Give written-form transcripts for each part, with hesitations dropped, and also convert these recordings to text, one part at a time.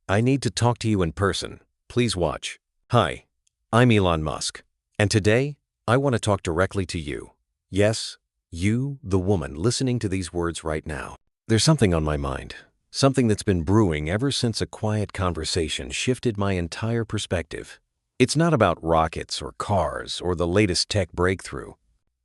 I need to talk to you in person. Please watch. Hi, I'm Elon Musk, and today I want to talk directly to you. Yes, you, the woman listening to these words right now. There's something on my mind, something that's been brewing ever since a quiet conversation shifted my entire perspective. It's not about rockets or cars or the latest tech breakthrough.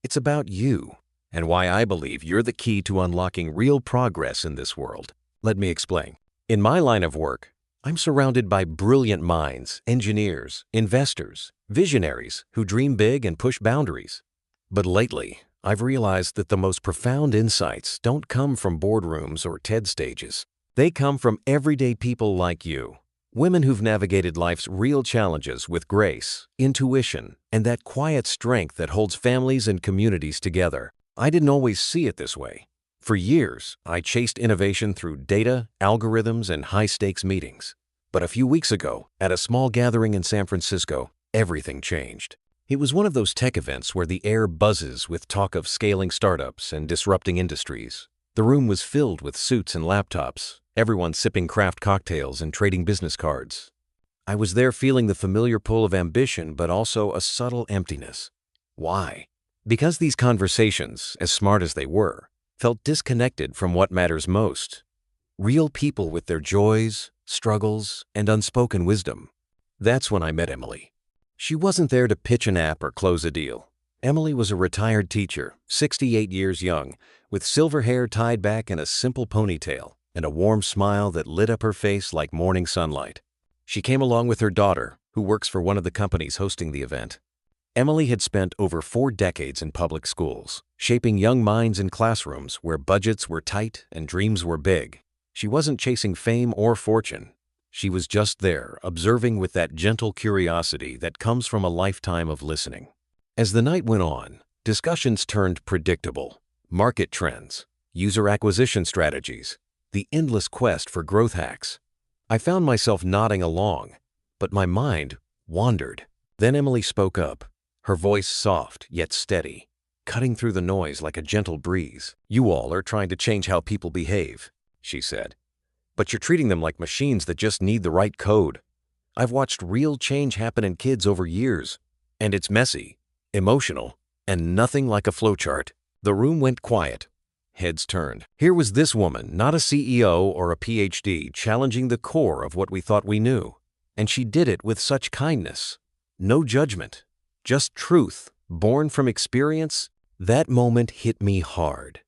It's about you and why I believe you're the key to unlocking real progress in this world. Let me explain. In my line of work, I'm surrounded by brilliant minds, engineers, investors, visionaries who dream big and push boundaries. But lately, I've realized that the most profound insights don't come from boardrooms or TED stages. They come from everyday people like you, women who've navigated life's real challenges with grace, intuition, and that quiet strength that holds families and communities together. I didn't always see it this way. For years, I chased innovation through data, algorithms, and high-stakes meetings. But a few weeks ago, at a small gathering in San Francisco, everything changed. It was one of those tech events where the air buzzes with talk of scaling startups and disrupting industries. The room was filled with suits and laptops, everyone sipping craft cocktails and trading business cards. I was there feeling the familiar pull of ambition, but also a subtle emptiness. Why? Because these conversations, as smart as they were, felt disconnected from what matters most. Real people with their joys, struggles, and unspoken wisdom. That's when I met Emily. She wasn't there to pitch an app or close a deal. Emily was a retired teacher, 68 years young, with silver hair tied back in a simple ponytail and a warm smile that lit up her face like morning sunlight. She came along with her daughter, who works for one of the companies hosting the event. Emily had spent over 4 decades in public schools, shaping young minds in classrooms where budgets were tight and dreams were big. She wasn't chasing fame or fortune. She was just there, observing with that gentle curiosity that comes from a lifetime of listening. As the night went on, discussions turned predictable. Market trends, user acquisition strategies, the endless quest for growth hacks. I found myself nodding along, but my mind wandered. Then Emily spoke up, her voice soft yet steady, cutting through the noise like a gentle breeze. "You all are trying to change how people behave," she said. "But you're treating them like machines that just need the right code. I've watched real change happen in kids over years, and it's messy, emotional, and nothing like a flowchart." The room went quiet. Heads turned. Here was this woman, not a CEO or a PhD, challenging the core of what we thought we knew. And she did it with such kindness. No judgment, just truth, born from experience. That moment hit me hard.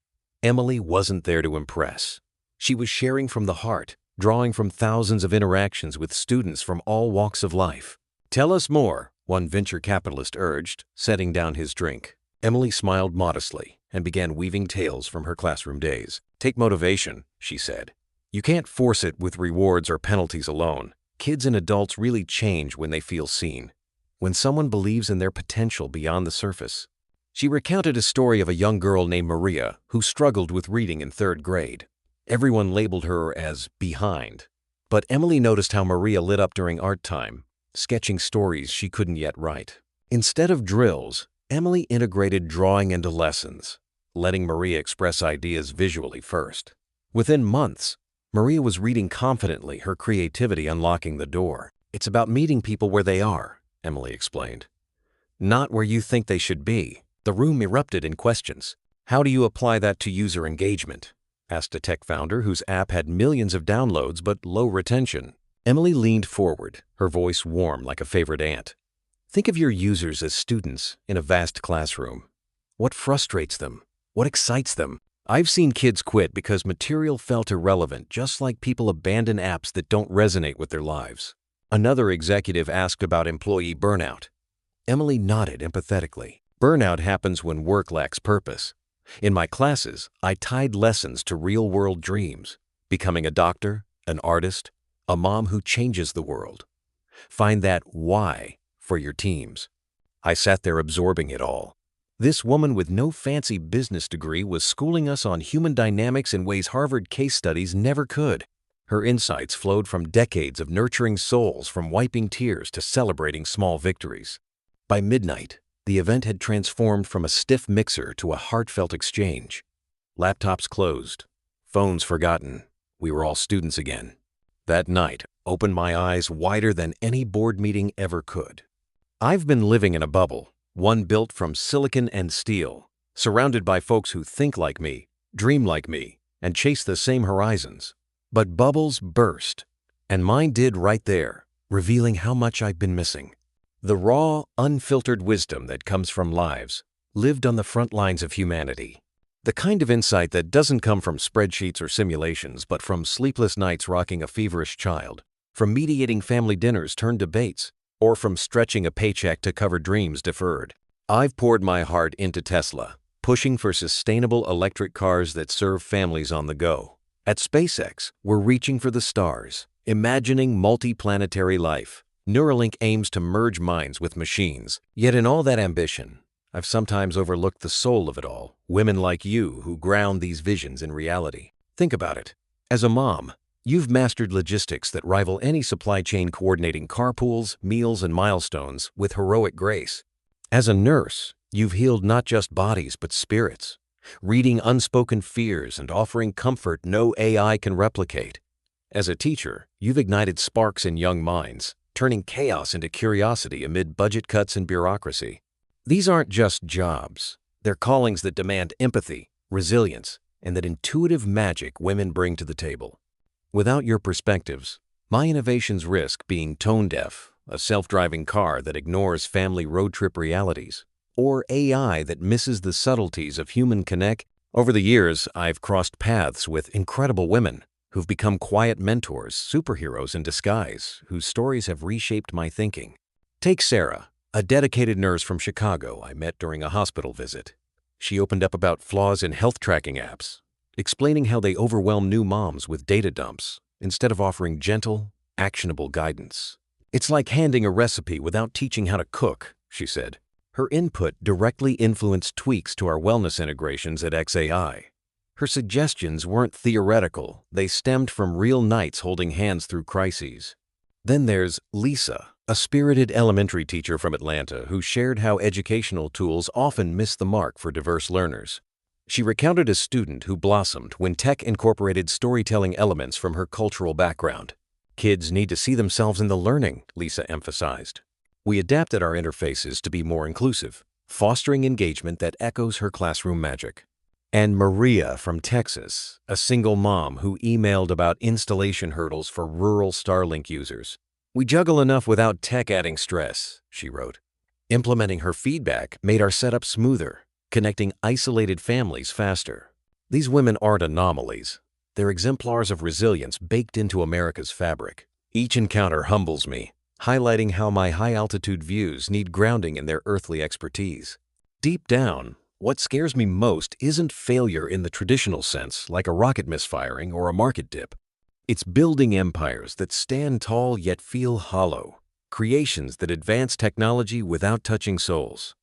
Emily wasn't there to impress. She was sharing from the heart, drawing from thousands of interactions with students from all walks of life. "Tell us more," one venture capitalist urged, setting down his drink. Emily smiled modestly and began weaving tales from her classroom days. "Take motivation," she said. "You can't force it with rewards or penalties alone. Kids and adults really change when they feel seen, when someone believes in their potential beyond the surface." She recounted a story of a young girl named Maria who struggled with reading in 3rd grade. Everyone labeled her as behind. But Emily noticed how Maria lit up during art time, sketching stories she couldn't yet write. Instead of drills, Emily integrated drawing into lessons, letting Maria express ideas visually first. Within months, Maria was reading confidently, her creativity unlocking the door. "It's about meeting people where they are," Emily explained. "Not where you think they should be." The room erupted in questions. "How do you apply that to user engagement?" asked a tech founder whose app had millions of downloads but low retention. Emily leaned forward, her voice warm like a favorite aunt. "Think of your users as students in a vast classroom. What frustrates them? What excites them? I've seen kids quit because material felt irrelevant, just like people abandon apps that don't resonate with their lives." Another executive asked about employee burnout. Emily nodded empathetically. "Burnout happens when work lacks purpose. In my classes, I tied lessons to real-world dreams, becoming a doctor, an artist, a mom who changes the world. Find that why for your teams." I sat there absorbing it all. This woman with no fancy business degree was schooling us on human dynamics in ways Harvard case studies never could. Her insights flowed from decades of nurturing souls, from wiping tears to celebrating small victories. By midnight, the event had transformed from a stiff mixer to a heartfelt exchange. Laptops closed, phones forgotten. We were all students again. That night, opened my eyes wider than any board meeting ever could. I've been living in a bubble, one built from silicon and steel, surrounded by folks who think like me, dream like me, and chase the same horizons. But bubbles burst, and mine did right there, revealing how much I've been missing. The raw, unfiltered wisdom that comes from lives lived on the front lines of humanity. The kind of insight that doesn't come from spreadsheets or simulations, but from sleepless nights rocking a feverish child, from mediating family dinners turned debates, or from stretching a paycheck to cover dreams deferred. I've poured my heart into Tesla, pushing for sustainable electric cars that serve families on the go. At SpaceX, we're reaching for the stars, imagining multi-planetary life. Neuralink aims to merge minds with machines. Yet in all that ambition, I've sometimes overlooked the soul of it all, women like you who ground these visions in reality. Think about it. As a mom, you've mastered logistics that rival any supply chain, coordinating carpools, meals, and milestones with heroic grace. As a nurse, you've healed not just bodies but spirits, reading unspoken fears and offering comfort no AI can replicate. As a teacher, you've ignited sparks in young minds, turning chaos into curiosity amid budget cuts and bureaucracy. These aren't just jobs. They're callings that demand empathy, resilience, and that intuitive magic women bring to the table. Without your perspectives, my innovations risk being tone-deaf, a self-driving car that ignores family road trip realities, or AI that misses the subtleties of human connect. Over the years, I've crossed paths with incredible women who've become quiet mentors, superheroes in disguise, whose stories have reshaped my thinking. Take Sarah, a dedicated nurse from Chicago I met during a hospital visit. She opened up about flaws in health tracking apps, explaining how they overwhelm new moms with data dumps instead of offering gentle, actionable guidance. It's like handing a recipe without teaching how to cook, she said. Her input directly influenced tweaks to our wellness integrations at XAI. Her suggestions weren't theoretical, they stemmed from real nights holding hands through crises. Then there's Lisa, a spirited elementary teacher from Atlanta who shared how educational tools often miss the mark for diverse learners. She recounted a student who blossomed when tech incorporated storytelling elements from her cultural background. Kids need to see themselves in the learning, Lisa emphasized. We adapted our interfaces to be more inclusive, fostering engagement that echoes her classroom magic. And Maria from Texas, a single mom who emailed about installation hurdles for rural Starlink users. We juggle enough without tech adding stress, she wrote. Implementing her feedback made our setup smoother, connecting isolated families faster. These women aren't anomalies. They're exemplars of resilience baked into America's fabric. Each encounter humbles me, highlighting how my high-altitude views need grounding in their earthly expertise. Deep down, what scares me most isn't failure in the traditional sense, like a rocket misfiring or a market dip. It's building empires that stand tall yet feel hollow, creations that advance technology without touching souls.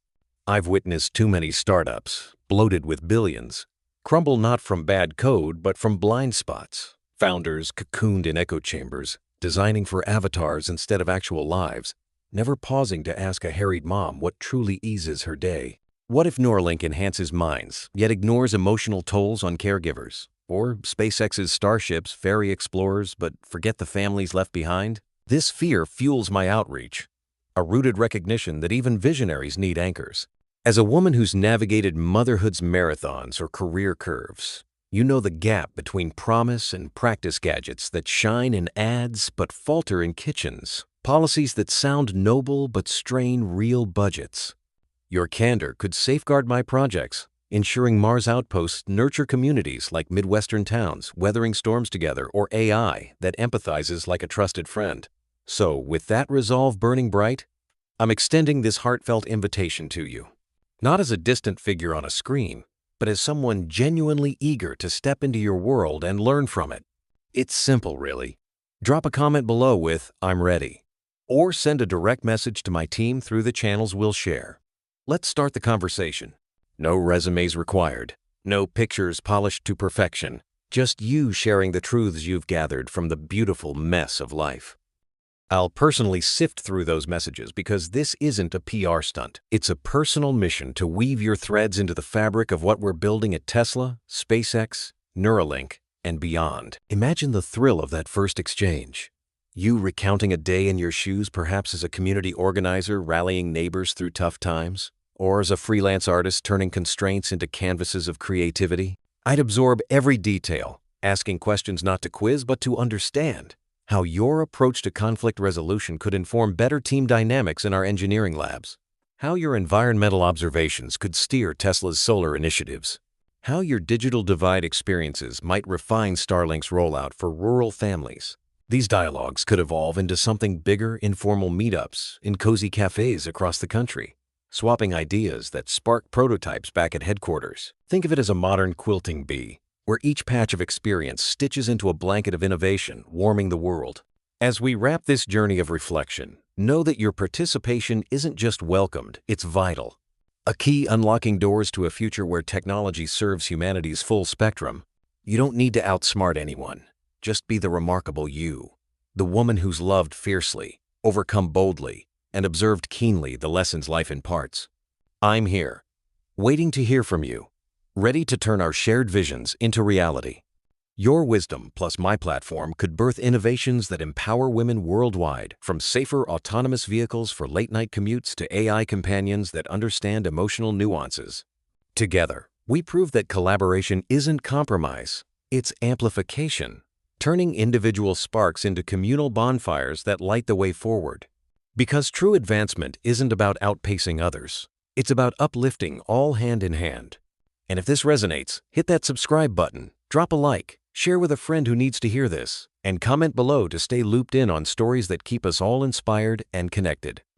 I've witnessed too many startups, bloated with billions, crumble not from bad code but from blind spots. Founders cocooned in echo chambers, designing for avatars instead of actual lives, never pausing to ask a harried mom what truly eases her day. What if Neuralink enhances minds, yet ignores emotional tolls on caregivers? Or SpaceX's starships ferry explorers but forget the families left behind? This fear fuels my outreach, a rooted recognition that even visionaries need anchors. As a woman who's navigated motherhood's marathons or career curves, you know the gap between promise and practice, gadgets that shine in ads but falter in kitchens, policies that sound noble but strain real budgets. Your candor could safeguard my projects, ensuring Mars outposts nurture communities like Midwestern towns, weathering storms together, or AI that empathizes like a trusted friend. So, with that resolve burning bright, I'm extending this heartfelt invitation to you. Not as a distant figure on a screen, but as someone genuinely eager to step into your world and learn from it. It's simple, really. Drop a comment below with "I'm ready," or send a direct message to my team through the channels we'll share. Let's start the conversation. No resumes required, no pictures polished to perfection, just you sharing the truths you've gathered from the beautiful mess of life. I'll personally sift through those messages because this isn't a PR stunt. It's a personal mission to weave your threads into the fabric of what we're building at Tesla, SpaceX, Neuralink, and beyond. Imagine the thrill of that first exchange. You recounting a day in your shoes, perhaps as a community organizer rallying neighbors through tough times, or as a freelance artist turning constraints into canvases of creativity? I'd absorb every detail, asking questions not to quiz but to understand how your approach to conflict resolution could inform better team dynamics in our engineering labs, how your environmental observations could steer Tesla's solar initiatives, how your digital divide experiences might refine Starlink's rollout for rural families. These dialogues could evolve into something bigger, informal meetups in cozy cafes across the country, swapping ideas that spark prototypes back at headquarters. Think of it as a modern quilting bee, where each patch of experience stitches into a blanket of innovation, warming the world. As we wrap this journey of reflection, know that your participation isn't just welcomed, it's vital. A key unlocking doors to a future where technology serves humanity's full spectrum. You don't need to outsmart anyone. Just be the remarkable you, the woman who's loved fiercely, overcome boldly, and observed keenly the lessons life imparts. I'm here, waiting to hear from you, ready to turn our shared visions into reality. Your wisdom plus my platform could birth innovations that empower women worldwide, from safer autonomous vehicles for late-night commutes to AI companions that understand emotional nuances. Together, we prove that collaboration isn't compromise, it's amplification, turning individual sparks into communal bonfires that light the way forward. Because true advancement isn't about outpacing others, it's about uplifting all hand in hand. And if this resonates, hit that subscribe button, drop a like, share with a friend who needs to hear this, and comment below to stay looped in on stories that keep us all inspired and connected.